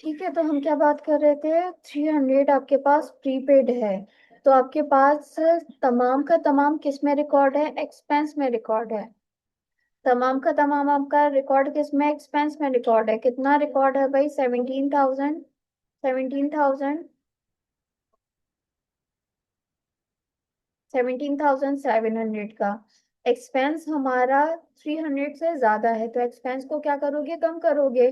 ठीक है, तो हम क्या बात कर रहे थे? 300 आपके पास प्रीपेड है। तो आपके पास तमाम का तमाम किस में रिकॉर्ड है? एक्सपेंस में रिकॉर्ड है। तमाम का तमाम आपका रिकॉर्ड किस में? एक्सपेंस में रिकॉर्ड है। कितना रिकॉर्ड है भाई? 17,000। 17,000। 17,700 का एक्सपेंस हमारा 300 से ज्यादा है, तो एक्सपेंस को क्या करोगे? कम करोगे।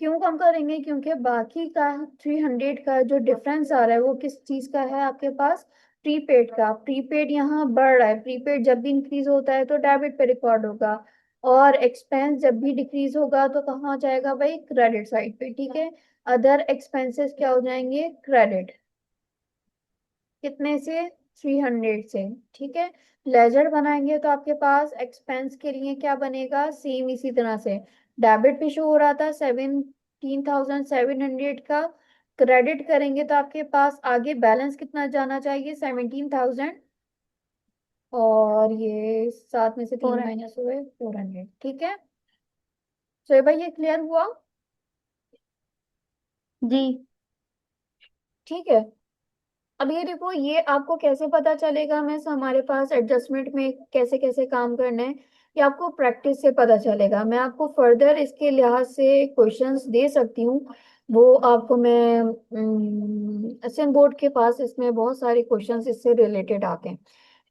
क्यों कम करेंगे? क्योंकि बाकी का 300 का जो डिफरेंस आ रहा है वो किस चीज का है आपके पास? प्रीपेड का। प्रीपेड यहाँ बढ़ रहा है। प्रीपेड जब भी इंक्रीज होता है तो डेबिट पे रिकॉर्ड होगा, और एक्सपेंस जब भी डिक्रीज होगा तो कहाँ जाएगा भाई? क्रेडिट साइड पे। ठीक है, अदर एक्सपेंसेस क्या हो जाएंगे? क्रेडिट। कितने से? 300 से। ठीक है, लेजर बनाएंगे तो आपके पास एक्सपेंस के लिए क्या बनेगा? सेम इसी तरह से। डेबिट पे शो हो रहा था 17,700 का, क्रेडिट करेंगे तो आपके पास आगे बैलेंस कितना जाना चाहिए? 17,000। और ये सात में से तीन 400। माइनस हुए 400। ठीक है, तो ये भाई ये क्लियर हुआ? जी। ठीक है, अब ये देखो, ये आपको कैसे पता चलेगा मैं हमारे पास एडजस्टमेंट में कैसे कैसे काम करना है? ये आपको प्रैक्टिस से पता चलेगा। मैं आपको फर्दर इसके लिहाज से क्वेश्चंस दे सकती हूँ। वो आपको मैं एसएन बोर्ड के पास इसमें बहुत सारे क्वेश्चंस इससे रिलेटेड आते हैं।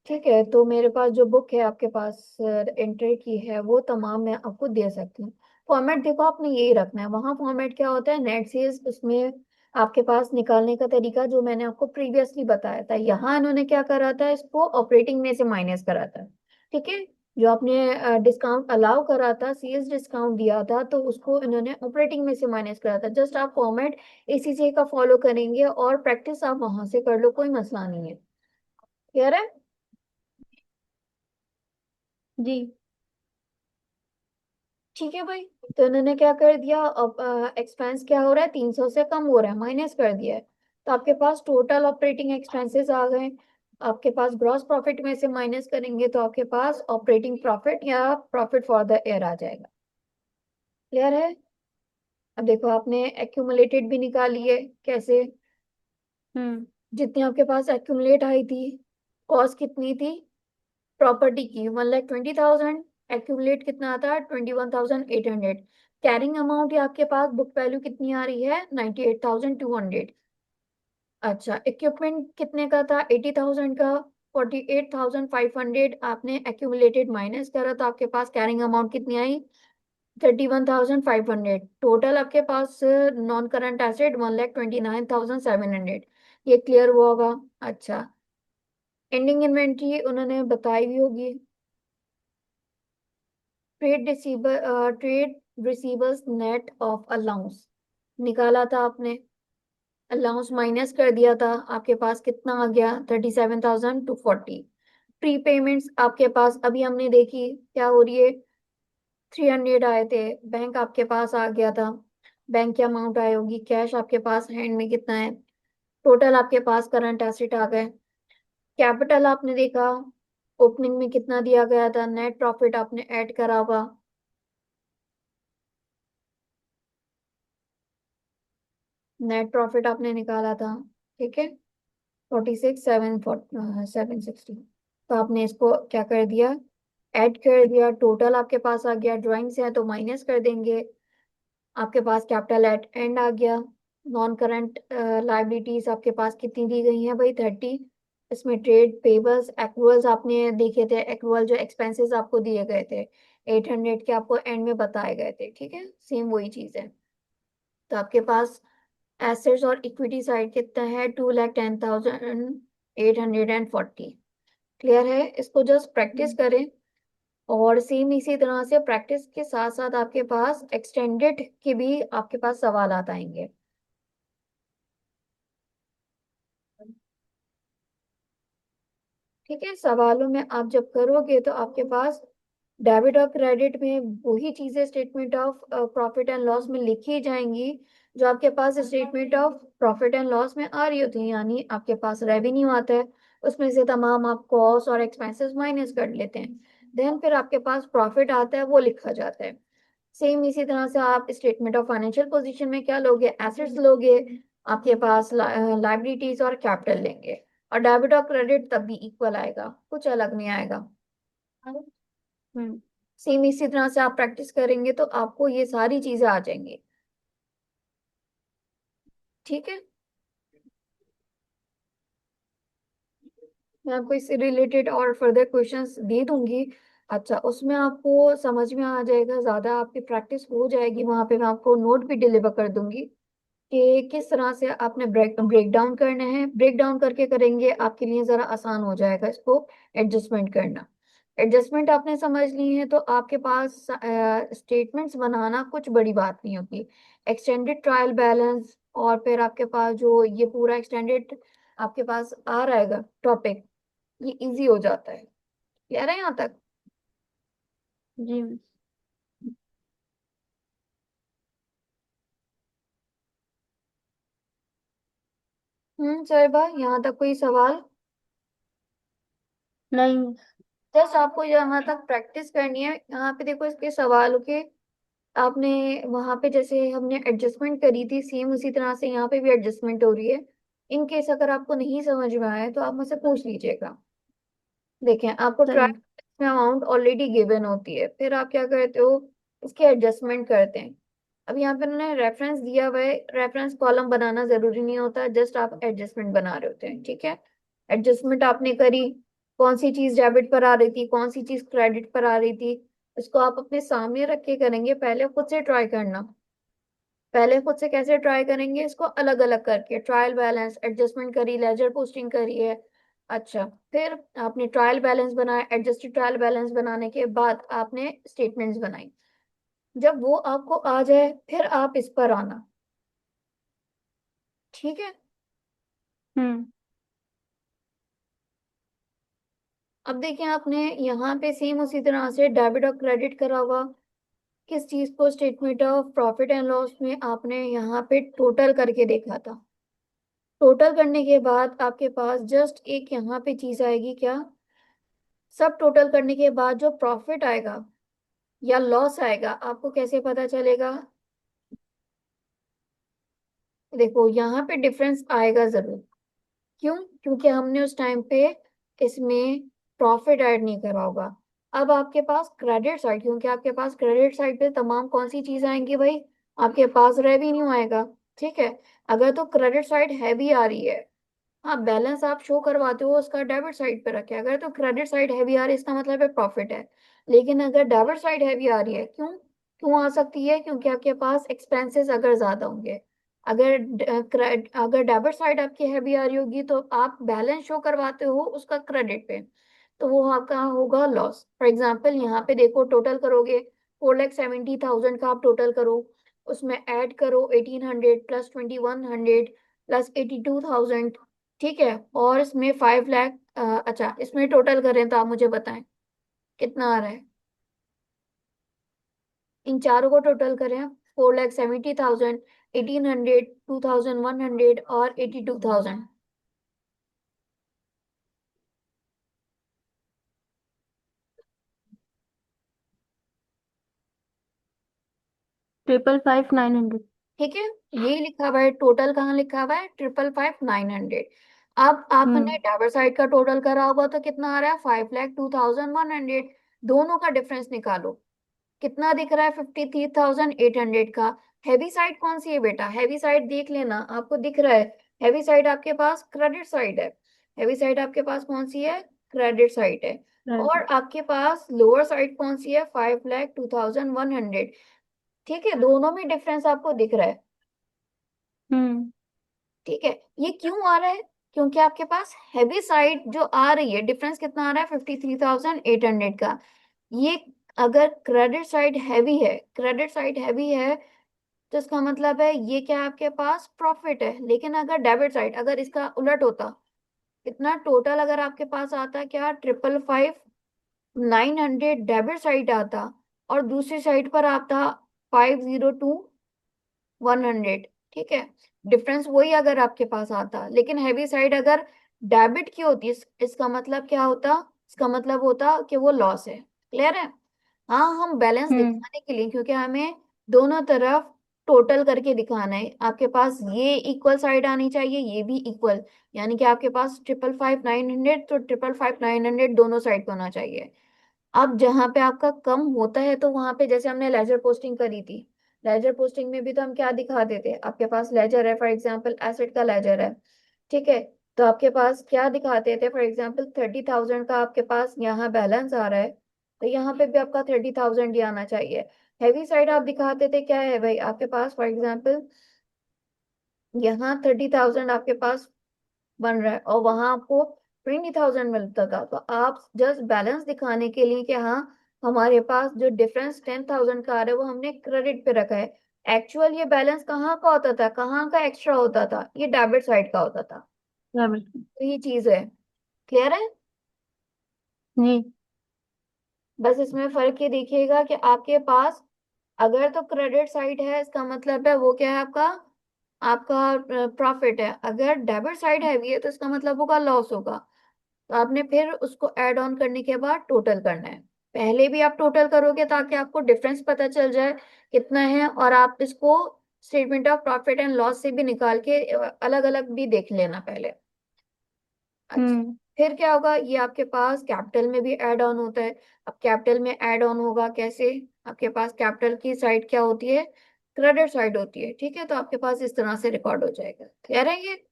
ठीक है, तो मेरे पास जो बुक है आपके पास एंटर की है वो तमाम मैं आपको दे सकती हूँ। फॉर्मेट देखो, आपने यही रखना है। वहाँ फॉर्मेट क्या होता है? नेट से उसमें आपके पास निकालने का तरीका जो मैंने आपको प्रीवियसली बताया था। यहाँ इन्होंने क्या करा था? इसको ऑपरेटिंग में से माइनस करा था। ठीक है, जो आपने डिस्काउंट अलाउ करा था, सेल्स डिस्काउंट दिया था, तो उसको इन्होंने ऑपरेटिंग में से माइनस करा था। जस्ट आप फॉर्मेट इसी से का फॉलो करेंगे और प्रैक्टिस आप वहां से कर लो, कोई मसला नहीं है। क्लियर है? जी। ठीक है भाई, तो इन्होंने क्या कर दिया? अब एक्सपेंस क्या हो रहा है? 300 से कम हो रहा है, माइनस कर दिया है। तो आपके पास टोटल ऑपरेटिंग एक्सपेंसेस आ गए। आपके पास ग्रॉस प्रॉफिट में से माइनस करेंगे तो आपके पास ऑपरेटिंग प्रॉफिट या प्रॉफिट फॉर द ईयर आ जाएगा। क्लियर है? अब देखो, आपने एक्यूमुलेटेड भी निकाली है। कैसे? हम्म। जितनी आपके पास एक्यूमुलेट आई थी, कॉस्ट कितनी थी प्रॉपर्टी की? 1,20,000। एक्यूमुलेट कितना आता है? 21,800। कैरिंग अमाउंट या आपके पास बुक वैल्यू कितनी आ रही है? 98,200। अच्छा, इक्विपमेंट कितने का था? 80,000 का। 48,500 आपने एक्यूमुलेटेड माइनस करा तो आपके पास कैरिंग अमाउंट कितनी आई? 31,500। टोटल आपके पास नॉन करंट एसेट 1,29,700। ये क्लियर हुआ होगा? अच्छा, एंडिंग इन्वेंट्री उन्होंने बताई भी होगी। Trade receivers net of allowance निकाला था आपने। अलाउंस माइनस कर दिया था, आपके पास कितना आ गया? 37,240। प्री पेमेंट्स आपके पास अभी हमने देखी क्या हो रही है? 300 आए थे। बैंक आपके पास आ गया था। बैंक की अमाउंट आई होगी। कैश आपके पास हैंड में कितना है? टोटल आपके पास करंट एसेट आ गए। कैपिटल आपने देखा, ओपनिंग में कितना दिया गया था? नेट प्रॉफिट आपने ऐड करा होगा। नेट प्रॉफिट आपने निकाला था। ठीक है, 46,760। तो आपने इसको क्या कर दिया? ऐड कर दिया। टोटल आपके पास आ गया। ड्राइंग्स है तो माइनस कर देंगे। आपके पास कैपिटल एट एंड आ गया। नॉन करंट लाइबिलिटीज आपके पास कितनी दी गई है भाई? 30। इसमें ट्रेड पेबल्स एक्रूअल्स आपने देखे थे। एक्रूअल जो एक्सपेंसेस आपको दिए गए थे 800 के, आपको एंड में बताए गए थे। ठीक है, सेम वही चीज है। तो आपके पास एसेट्स और इक्विटी साइड कितना है? 2,10,840। क्लियर है? इसको जस्ट प्रैक्टिस करें। और सेम इसी तरह से प्रैक्टिस के साथ साथ आपके पास एक्सटेंडेड के भी आपके पास सवाल आता आएंगे। ठीक है, सवालों में आप जब करोगे तो आपके पास डेबिट और क्रेडिट में वही चीजें statement of profit and loss में लिखी जाएंगी जो आपके पास statement of profit and loss में आ रही होती है। यानी आपके पास रेवेन्यू आता है, उसमें से तमाम आप कॉस्ट और एक्सपेंसेस माइनस कर लेते हैं। देन फिर आपके पास प्रॉफिट आता है, वो लिखा जाता है। सेम इसी तरह से आप स्टेटमेंट ऑफ फाइनेंशियल पोजीशन में क्या लोगे, एसेट्स लोगे, आपके पास लाइबिलिटीज और कैपिटल लेंगे। और डेबिट और क्रेडिट तब भी इक्वल आएगा, कुछ अलग नहीं आएगा। हम्म। सेम इसी तरह से आप प्रैक्टिस करेंगे तो आपको ये सारी चीजें आ जाएंगी। ठीक है, मैं आपको इससे रिलेटेड और फर्दर क्वेश्चंस दे दूंगी। अच्छा, उसमें आपको समझ में आ जाएगा, ज्यादा आपकी प्रैक्टिस हो जाएगी, वहां पे मैं आपको नोट भी डिलीवर कर दूंगी कि किस तरह से आपने ब्रेक डाउन करना है। ब्रेक डाउन करके करेंगे आपके लिए जरा आसान हो जाएगा इसको एडजस्टमेंट करना। एडजस्टमेंट आपने समझ ली है तो आपके पास स्टेटमेंट्स बनाना कुछ बड़ी बात नहीं होती। एक्सटेंडेड ट्रायल बैलेंस और फिर आपके पास जो ये पूरा एक्सटेंडेड आपके पास आ रहेगा टॉपिक, ये इजी हो जाता है। क्लियर है यहाँ तक? जी मिस। सर भाई, यहाँ तक कोई सवाल? नहीं मिस। जस्ट आपको यहाँ तक प्रैक्टिस करनी है। यहाँ पे देखो इसके सवाल के, आपने वहां पे जैसे हमने एडजस्टमेंट करी थी सेम उसी तरह से यहाँ पे भी एडजस्टमेंट हो रही है। इन केस अगर आपको नहीं समझ में आए तो आप मुझसे पूछ लीजिएगा। देखें, आपको ट्रायल सही। में अमाउंट ऑलरेडी गिवन होती है, फिर आप क्या करते हो, इसके एडजस्टमेंट करते हैं। अब यहाँ पे उन्होंने रेफरेंस दिया हुआ है, रेफरेंस कॉलम बनाना जरूरी नहीं होता, जस्ट आप एडजस्टमेंट बना रहे होते हैं। ठीक है, एडजस्टमेंट आपने करी, कौन सी चीज डेबिट पर आ रही थी, कौन सी चीज क्रेडिट पर आ रही थी, इसको आप अपने सामने रख के करेंगे। पहले खुद से ट्राई करना, पहले खुद से कैसे ट्राई करेंगे इसको, अलग अलग करके ट्रायल बैलेंस एडजस्टमेंट करी, लेजर पोस्टिंग करी है। अच्छा, फिर आपने ट्रायल बैलेंस बनाया, एडजस्टेड ट्रायल बैलेंस बनाने के बाद आपने स्टेटमेंट्स बनाई। जब वो आपको आ जाए फिर आप इस पर आना। ठीक है, हम्म। अब देखिए आपने यहाँ पे सेम उसी तरह से डेबिट और क्रेडिट करा हुआ, किस चीज को, statement of profit and loss में आपने यहाँ पे टोटल करके देखा था। टोटल करने के बाद आपके पास जस्ट एक यहाँ पे चीज आएगी क्या, सब टोटल करने के बाद जो प्रॉफिट आएगा या लॉस आएगा आपको कैसे पता चलेगा। देखो यहाँ पे डिफरेंस आएगा जरूर, क्यों, क्योंकि हमने उस टाइम पे इसमें प्रॉफिट ऐड नहीं करा होगा। अब आपके पास क्रेडिट साइड, क्योंकि आपके पास क्रेडिट साइड पे तमाम कौन सी चीज आएंगी भाई, आपके पास रेवेन्यू आएगा। ठीक है, अगर तो क्रेडिट साइड हैवी आ रही है, हाँ बैलेंस आप शो करवाते हो उसका डेबिट साइड पे रखे, अगर तो क्रेडिट साइड हैवी आ रही है इसका मतलब है प्रॉफिट है। लेकिन अगर डेबिट साइड हैवी आ रही है, क्यों, क्यों आ सकती है, क्योंकि आपके पास एक्सपेंसेस अगर ज्यादा होंगे। अगर अगर डेबिट साइड आपकी हैवी आ रही होगी तो आप बैलेंस शो करवाते हो उसका क्रेडिट पे, तो वो आपका होगा लॉस। फॉर एग्जाम्पल यहाँ पे देखो, टोटल करोगे 4,70,000 का आप टोटल करो, उसमें ऐड करो 1,800 प्लस 2,100 प्लस 82,000। ठीक है, और इसमें 5 लाख, अच्छा इसमें टोटल करें तो आप मुझे बताएं कितना आ रहा है। इन चारों को टोटल करें, 4,70,000, 1,800, 2,100 और 82,000। 555,900। ठीक है, ये लिखा हुआ है टोटल, कहाँ लिखा हुआ है, 555,900। अब आपने हम्म। डाबर साइड का टोटल करा होगा तो कितना आ रहा है, 5,02,100। दोनों का डिफरेंस निकालो, कितना दिख रहा है, 53,800 का। हैवी साइड कौन सी है बेटा, हैवी साइड देख लेना, आपको दिख रहा है। हैवी साइड आपके पास क्रेडिट साइड है, हैवी साइड आपके पास कौन सी है, क्रेडिट साइड है। और Right. आपके पास लोअर साइड कौन सी है, 5,02,100। ठीक है, दोनों में डिफरेंस आपको दिख रहा है। हम्म। ठीक है, ये क्यों आ रहा है, क्योंकि आपके पास हैवी साइड जो आ रही है, डिफरेंस कितना आ रहा है, 53,800 का। ये अगर क्रेडिट साइड हैवी है, क्रेडिट साइड हैवी है तो इसका मतलब है ये क्या है, आपके पास प्रॉफिट है। लेकिन अगर डेबिट साइड, अगर इसका उलट होता, इतना टोटल अगर आपके पास आता क्या, 555,900 डेबिट साइड आता, और दूसरी साइड पर आता 502,100। ठीक है, डिफरेंस वही अगर आपके पास आता, लेकिन हैवी साइड अगर डेबिट की होती, इसका मतलब क्या होता, इसका मतलब होता कि वो लॉस है। क्लियर है? हाँ, हम बैलेंस हम्म। दिखाने के लिए, क्योंकि हमें दोनों तरफ टोटल करके दिखाना है। आपके पास ये इक्वल साइड आनी चाहिए, ये भी इक्वल। यानी कि आपके पास 555,900, तो 555,900 दोनों साइड पे होना चाहिए। अब जहां पे आपका कम होता है, तो वहां पे जैसे हमने लेजर पोस्टिंग करी थी, लेजर पोस्टिंग में भी तो हम क्या दिखाते थे, आपके पास लेजर है, फॉर एग्जांपल एसेट का लेजर है, ठीक है। तो आपके पास क्या दिखाते थे, फॉर एग्जांपल 30,000 का आपके पास यहाँ बैलेंस आ रहा है, तो यहाँ पे भी आपका 30,000 ही आना चाहिए। हैवी साइड आप दिखाते थे, क्या है भाई आपके पास, फॉर एग्जाम्पल यहाँ 30,000 आपके पास बन रहा है, और वहां आपको 20,000 मिलता था। तो आप जस्ट बैलेंस दिखाने के लिए कि हाँ, हमारे पास जो डिफरेंस 10,000 का आ रहा है वो हमने क्रेडिट पे रखा है। एक्चुअल ये बैलेंस कहाँ का होता था, कहाँ का एक्स्ट्रा होता था, ये डेबिट साइड का होता था। बराबर। तो ये चीज है, क्लियर है। जी। बस इसमें फर्क ये देखिएगा कि आपके पास अगर तो क्रेडिट साइड है, इसका मतलब है वो क्या है आपका, आपका प्रॉफिट है। अगर डेबिट साइड हैवी है, तो इसका मतलब होगा लॉस होगा। तो आपने फिर उसको ऐड ऑन करने के बाद टोटल करना है। पहले भी आप टोटल करोगे ताकि आपको डिफरेंस पता चल जाए कितना है, और आप इसको statement of profit and loss से भी निकाल के अलग अलग भी देख लेना पहले। अच्छा, हम्म। फिर क्या होगा, ये आपके पास कैपिटल में भी ऐड ऑन होता है। अब कैपिटल में ऐड ऑन होगा कैसे, आपके पास कैपिटल की साइड क्या होती है, क्रेडिट साइड होती है, ठीक है। तो आपके पास इस तरह से रिकॉर्ड हो जाएगा, क्लियर है ये।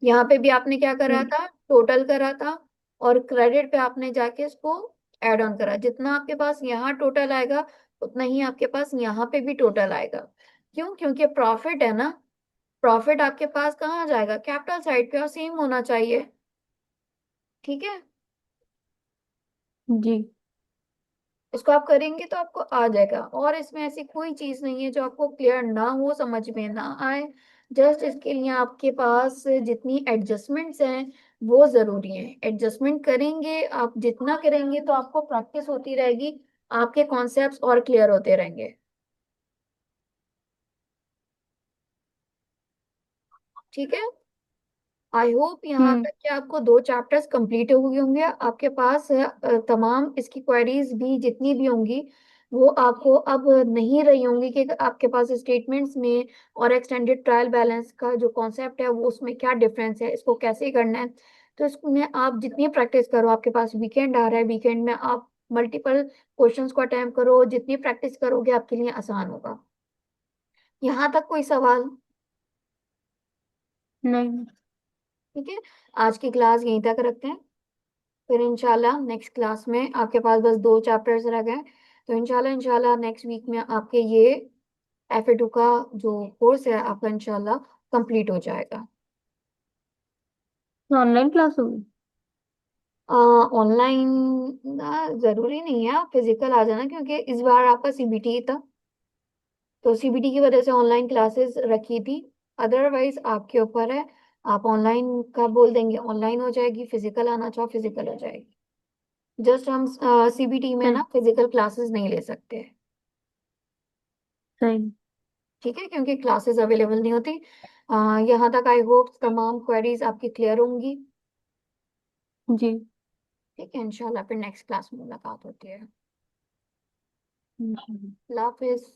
यहाँ पे भी आपने क्या करा जी। था, टोटल करा था, और क्रेडिट पे आपने जाके इसको ऐड ऑन करा। जितना आपके पास यहाँ टोटल आएगा, उतना ही आपके पास यहाँ पे भी टोटल आएगा। क्यों, क्योंकि प्रॉफिट है ना, प्रॉफिट आपके पास कहाँ जाएगा, कैपिटल साइड पे, और सेम होना चाहिए, ठीक है। जी। इसको आप करेंगे तो आपको आ जाएगा, और इसमें ऐसी कोई चीज नहीं है जो आपको क्लियर ना हो, समझ में ना आए। जस्ट इसके लिए आपके पास जितनी एडजस्टमेंट्स हैं वो जरूरी है। एडजस्टमेंट करेंगे आप, जितना करेंगे तो आपको प्रैक्टिस होती रहेगी, आपके कॉन्सेप्ट्स और क्लियर होते रहेंगे, ठीक है। आई होप यहाँ हम्म। तक कि आपको दो चैप्टर्स कंप्लीट हो गए होंगे। आपके पास तमाम इसकी क्वेरीज भी जितनी भी होंगी, वो आपको अब नहीं रही होंगी कि आपके पास स्टेटमेंट्स में और एक्सटेंडेड ट्रायल बैलेंस का जो कॉन्सेप्ट है वो, उसमें क्या डिफरेंस है, इसको कैसे करना है। तो इसमें आप जितनी प्रैक्टिस करो, आपके पास वीकेंड आ रहा है, वीकेंड में आप मल्टीपल क्वेश्चंस को अटेम्प्ट करो, जितनी प्रैक्टिस करोगे आपके लिए आसान होगा। यहाँ तक कोई सवाल, नहीं। ठीक है। आज की क्लास यहीं तक रखते हैं, फिर इंशाल्लाह नेक्स्ट क्लास में आपके पास बस दो चैप्टर्स रह गए, तो इंशाल्लाह नेक्स्ट वीक में आपके ये FA2 का जो कोर्स है आपका इंशाल्लाह कंप्लीट हो जाएगा। ऑनलाइन क्लास होगी? ऑनलाइन जरूरी नहीं है, आप फिजिकल आ जाना, क्योंकि इस बार आपका CBT था, तो CBT की वजह से ऑनलाइन क्लासेस रखी थी। अदरवाइज आपके ऊपर है, आप ऑनलाइन का बोल देंगे ऑनलाइन हो जाएगी, फिजिकल आना चाहो फिजिकल हो जाएगी। जस्ट हम CBT में ना सही। फिजिकल क्लासेस नहीं ले सकते, सही। ठीक है, क्योंकि क्लासेस अवेलेबल नहीं होती। यहाँ तक आई होप तमाम क्वेरीज आपकी क्लियर होंगी, जी। ठीक है। इंशाल्लाह फिर नेक्स्ट क्लास में मुलाकात होती है। इंशाल्लाह। अल्लाह हाफिज।